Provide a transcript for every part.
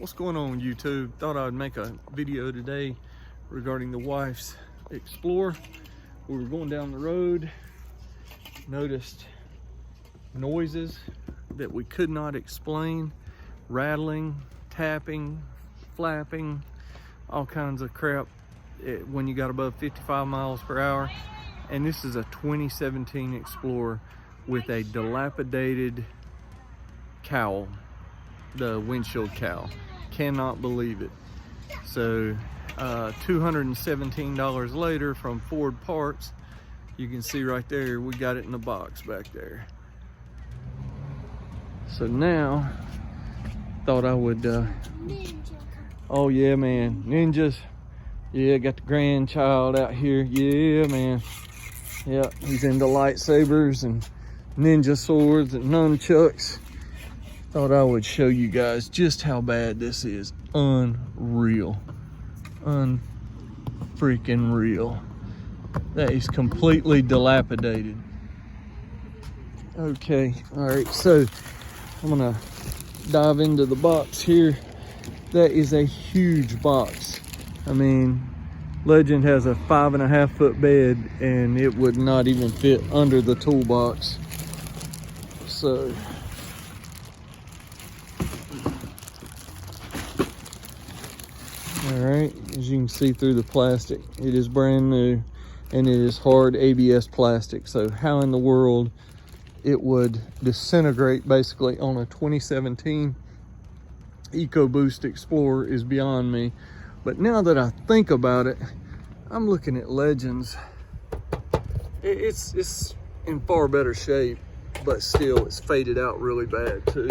What's going on, YouTube? Thought I'd make a video today regarding the wife's Explorer. We were going down the road, noticed noises that we could not explain, rattling, tapping, flapping, all kinds of crap when you got above 55 miles per hour. And this is a 2017 Explorer with a dilapidated cowl, the windshield cowl. Cannot believe it. So $217 later from Ford Parts, you can see right there we got it in the box back there. So now thought I would oh yeah, man, ninjas. Yeah, got the grandchild out here. Yeah, man. Yeah, he's into lightsabers and ninja swords and nunchucks. Thought I would show you guys just how bad this is. Unreal. Unfreaking real. That is completely dilapidated. Okay, all right, so I'm gonna dive into the box here. That is a huge box. I mean, Legend has a 5.5 foot bed and it would not even fit under the toolbox. So all right, as you can see through the plastic, it is brand new and it is hard ABS plastic. So how in the world it would disintegrate basically on a 2017 EcoBoost Explorer is beyond me. But now that I think about it, I'm looking at Legends. It's in far better shape, but still it's faded out really bad too.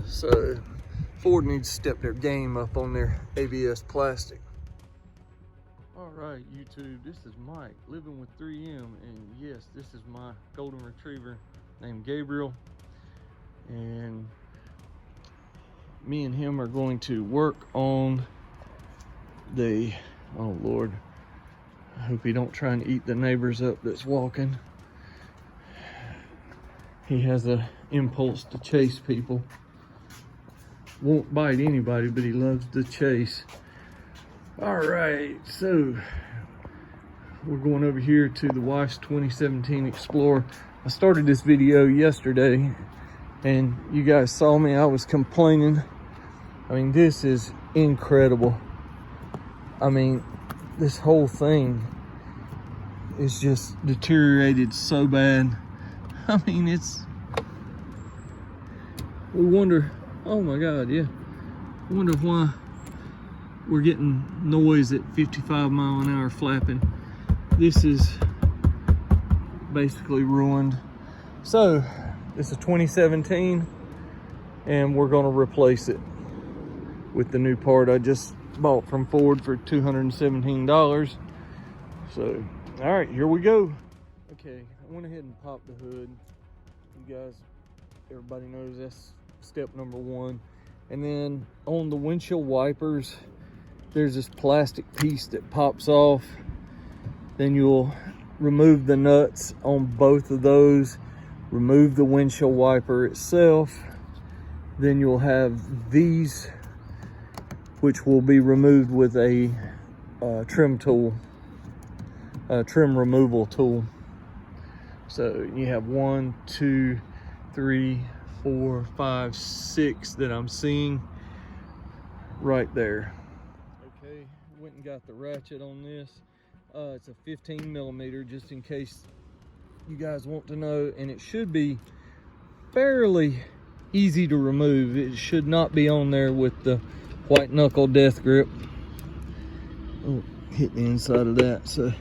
So Ford needs to step their game up on their ABS plastic. All right, YouTube, this is Mike, living with 3M, and yes, this is my golden retriever named Gabriel, and me and him are going to work on the, oh Lord, I hope he don't try and eat the neighbors up that's walking. He has an impulse to chase people. Won't bite anybody, but he loves to chase. All right, so we're going over here to the wife's 2017 Explorer. I started this video yesterday and you guys saw me, I was complaining. I mean, this is incredible. I mean, this whole thing is just deteriorated so bad. I mean, we wonder, oh my God, yeah. I wonder why we're getting noise at 55 mile an hour flapping. This is basically ruined. So, it's a 2017 and we're gonna replace it with the new part I just bought from Ford for $217. So, all right, here we go. Okay, I went ahead and popped the hood. You guys, everybody knows that's step number one. And then on the windshield wipers, there's this plastic piece that pops off. Then you'll remove the nuts on both of those, remove the windshield wiper itself. Then you'll have these, which will be removed with a trim tool, trim removal tool. So you have 1, 2, 3, 4, 5, 6 that I'm seeing right there. Okay, went and got the ratchet on this. It's a 15 millimeter, just in case you guys want to know, and it should be fairly easy to remove. It should not be on there with the white knuckle death grip. Oh, hit the inside of that, so I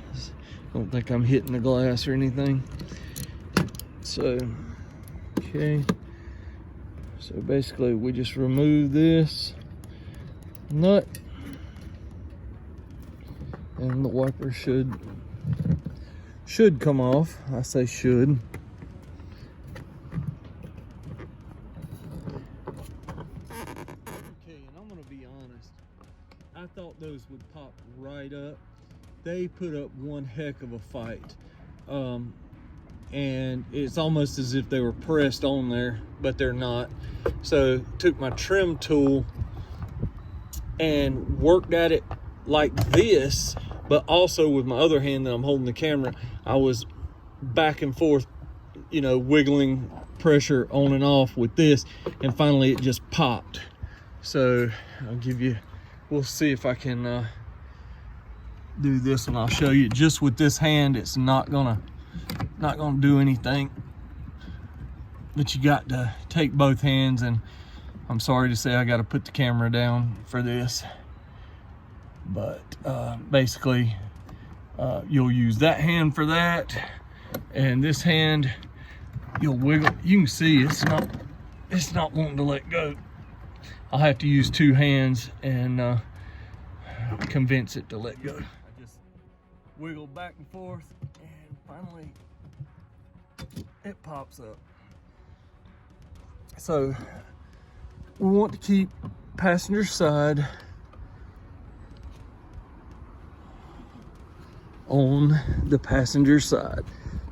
don't think I'm hitting the glass or anything. So, okay. So basically we just remove this nut and the wiper should come off. I say should. Okay, and I'm gonna be honest, I thought those would pop right up. They put up one heck of a fight. and it's almost as if they were pressed on there, but they're not. So took my trim tool and worked at it like this, but also with my other hand that I'm holding the camera, I was back and forth, you know, wiggling pressure on and off with this, and finally it just popped. So we'll see if I can do this, and I'll show you. Just with this hand, it's not gonna do anything, but you got to take both hands, and I'm sorry to say I got to put the camera down for this, but basically you'll use that hand for that, and this hand you'll wiggle. You can see it's not wanting to let go. I'll have to use two hands and convince it to let go. I just wiggle back and forth, and finally it pops up. So we want to keep passenger side on the passenger side,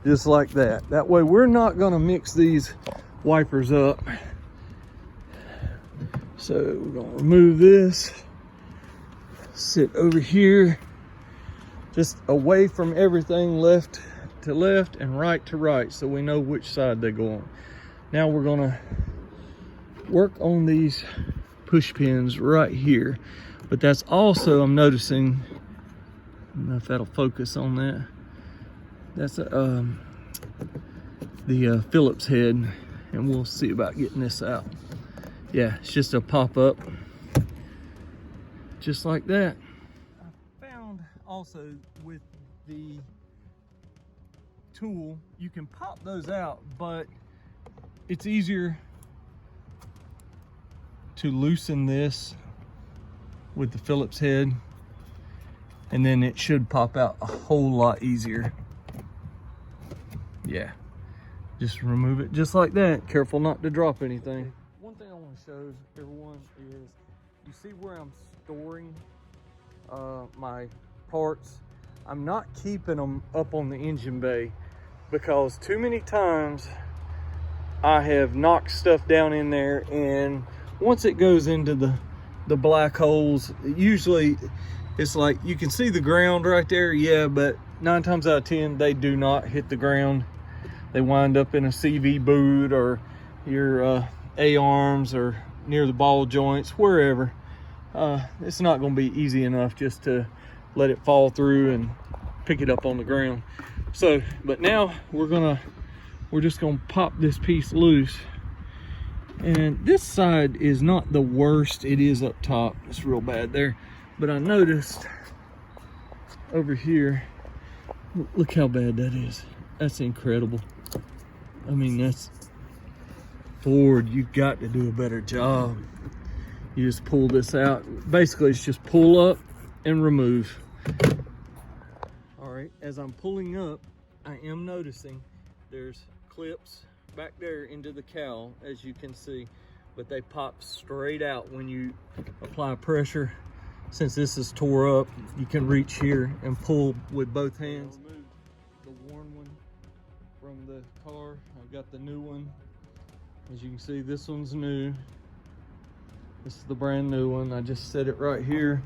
just like that. That way we're not gonna mix these wipers up. So we're gonna remove this, sit over here, just away from everything, left to left and right to right, so we know which side they go on. Now we're gonna work on these push pins right here, but that's also, I'm noticing, I don't know if that'll focus on that, that's the Phillips head, and we'll see about getting this out. Yeah, it's just a pop-up, just like that. I found also with the tool, you can pop those out, but it's easier to loosen this with the Phillips head, and then it should pop out a whole lot easier. Yeah, just remove it just like that. Careful not to drop anything. One thing I want to show everyone is, you see where I'm storing my parts? I'm not keeping them up on the engine bay, because too many times I have knocked stuff down in there, and once it goes into the black holes, usually it's like you can see the ground right there, yeah, but 9 times out of 10 they do not hit the ground. They wind up in a CV boot or your A-arms or near the ball joints, wherever. It's not going to be easy enough just to let it fall through and pick it up on the ground. So, but now we're just gonna pop this piece loose. And this side is not the worst. It is up top, it's real bad there, but I noticed over here, look how bad that is. That's incredible. I mean, that's Ford, you've got to do a better job. You just pull this out. Basically, it's just pull up and remove. All right, as I'm pulling up, I am noticing there's clips back there into the cowl, as you can see, but they pop straight out when you apply pressure. Since this is tore up, you can reach here and pull with both hands. I removed the worn one from the car. I've got the new one. As you can see, this one's new. This is the brand new one. I just set it right here.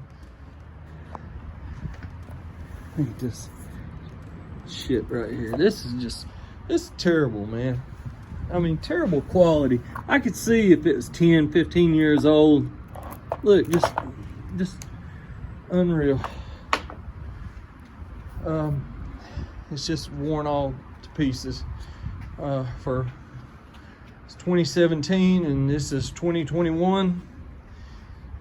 Look at this shit right here. This is terrible, man. I mean, terrible quality. I could see if it was 10, 15 years old. Look, just unreal. It's just worn all to pieces. It's 2017 and this is 2021.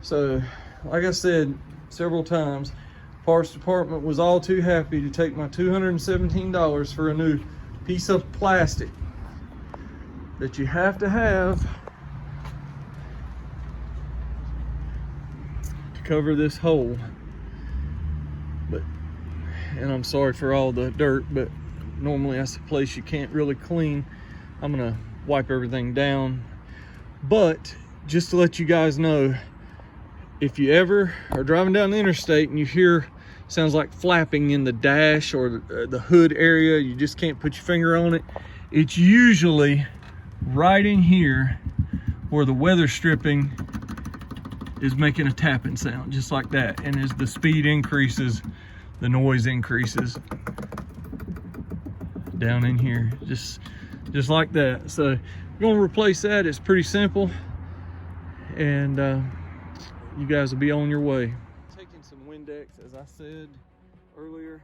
So, like I said several times, parts department was all too happy to take my $217 for a new piece of plastic that you have to have to cover this hole. And I'm sorry for all the dirt, but normally that's a place you can't really clean. I'm gonna wipe everything down. But just to let you guys know, if you ever are driving down the interstate and you hear sounds like flapping in the dash or the hood area. You just can't put your finger on it. It's usually right in here where the weather stripping is making a tapping sound, just like that. And as the speed increases, the noise increases down in here, just like that. So we're gonna replace that. It's pretty simple, and you guys will be on your way. Taking some Windex, as I said earlier,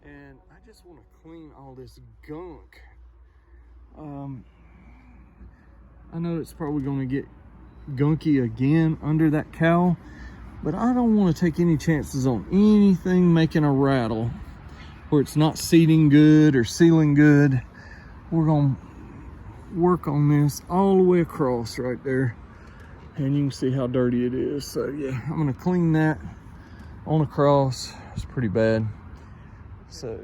and I just want to clean all this gunk. I know it's probably going to get gunky again under that cowl, but I don't want to take any chances on anything making a rattle where it's not seating good or sealing good. We're going to work on this all the way across right there, and you can see how dirty it is. So yeah, I'm going to clean that on across. It's pretty bad. So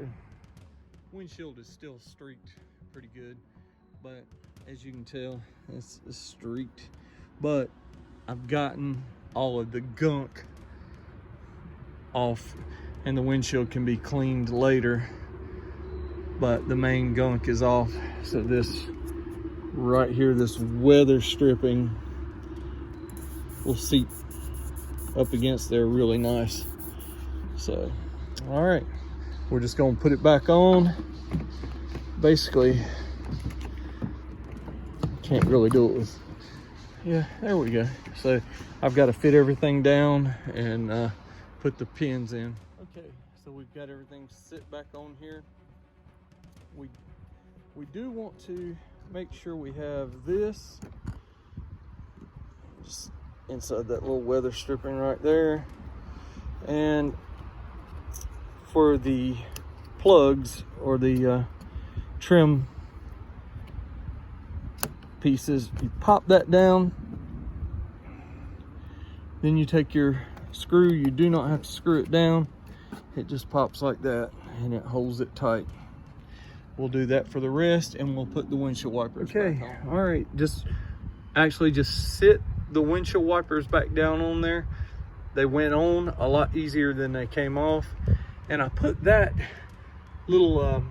windshield is still streaked pretty good, but as you can tell, it's streaked. But I've gotten all of the gunk off, and the windshield can be cleaned later, but the main gunk is off. So this right here, this weather stripping will seat up against there really nice. So all right, we're just gonna put it back on. Basically, can't really do it with, yeah, there we go. So I've got to fit everything down and put the pins in. Okay, so we've got everything sit back on here. We do want to make sure we have this just inside that little weather stripping right there. And for the plugs or the trim pieces, you pop that down, then you take your screw. You do not have to screw it down, it just pops like that and it holds it tight. We'll do that for the rest, and we'll put the windshield wipers back on. All right, just sit the windshield wipers back down on there. They went on a lot easier than they came off, and I put that little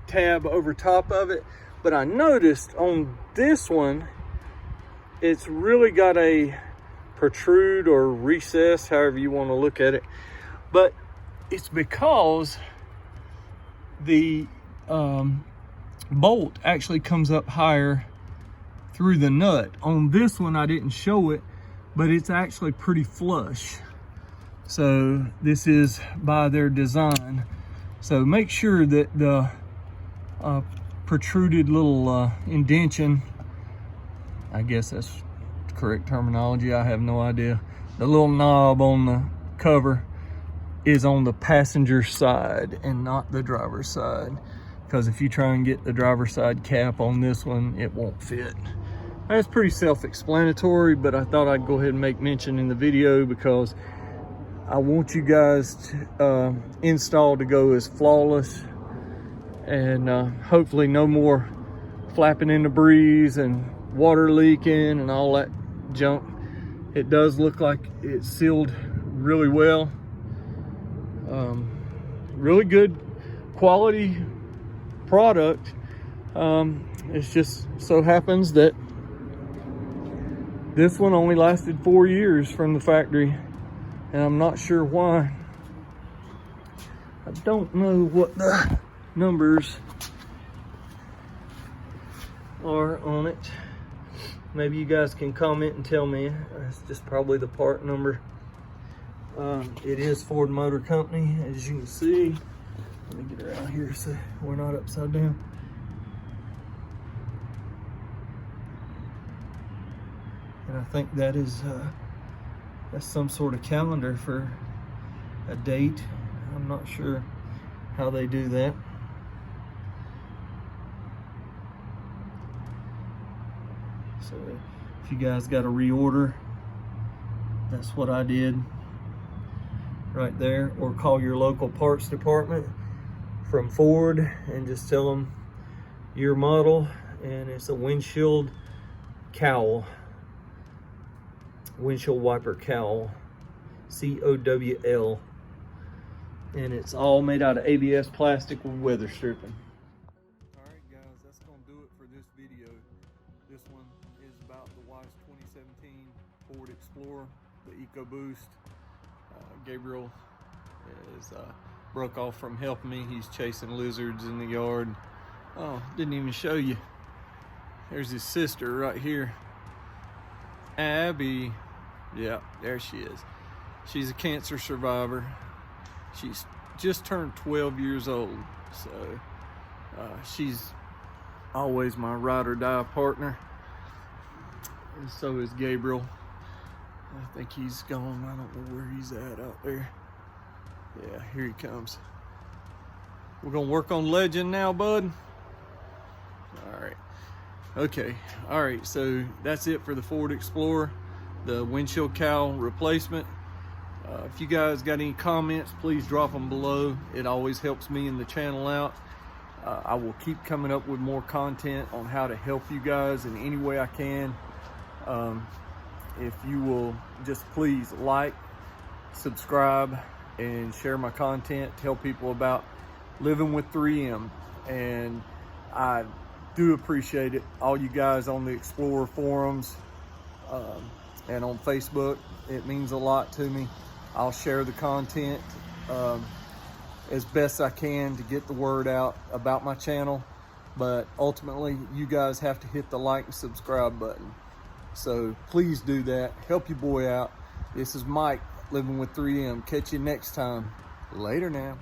tab over top of it. But I noticed on this one, it's really got a protrude or recess, however you want to look at it. But it's because the bolt actually comes up higher through the nut. On this one, I didn't show it, but it's actually pretty flush. So this is by their design. So make sure that the protruded little indention, I guess that's the correct terminology, I have no idea, the little knob on the cover is on the passenger side and not the driver's side, because if you try and get the driver's side cap on this one, it won't fit. That's pretty self-explanatory, but I thought I'd go ahead and make mention in the video because I want you guys to install to go as flawless, and hopefully no more flapping in the breeze and water leaking and all that junk. It does look like it's sealed really well. Really good quality product. It just so happens that this one only lasted 4 years from the factory, and I'm not sure why. I don't know what the numbers are on it. Maybe you guys can comment and tell me. It's just probably the part number. It is Ford Motor Company, as you can see. Let me get around here so we're not upside down. And I think that is that's some sort of calendar for a date. I'm not sure how they do that. So if you guys got a reorder, that's what I did right there. Or call your local parts department from Ford and just tell them your model, and it's a windshield cowl, windshield wiper cowl, COWL. And it's all made out of ABS plastic with weather stripping. All right, guys, that's gonna do it for this video. This one is about the wife's 2017 Ford Explorer, the EcoBoost. Gabriel is broke off from helping me. He's chasing lizards in the yard. Oh, didn't even show you. There's his sister right here, Abby. Yeah, there she is. She's a cancer survivor. She's just turned 12 years old, so she's always my ride or die partner. And so is Gabriel. I think he's gone. I don't know where he's at out there. Yeah, here he comes. We're gonna work on legend now, bud. All right. Okay. All right. So that's it for the Ford Explorer, the windshield cowl replacement. If you guys got any comments, please drop them below. It always helps me and the channel out. I will keep coming up with more content on how to help you guys in any way I can. If you will just please like, subscribe, and share my content, tell people about living with 3M. And I do appreciate it, all you guys on the Explorer forums and on Facebook. It means a lot to me. I'll share the content as best I can to get the word out about my channel, but ultimately you guys have to hit the like and subscribe button. So please do that. Help your boy out. This is Mike, living with 3M. Catch you next time. Later now.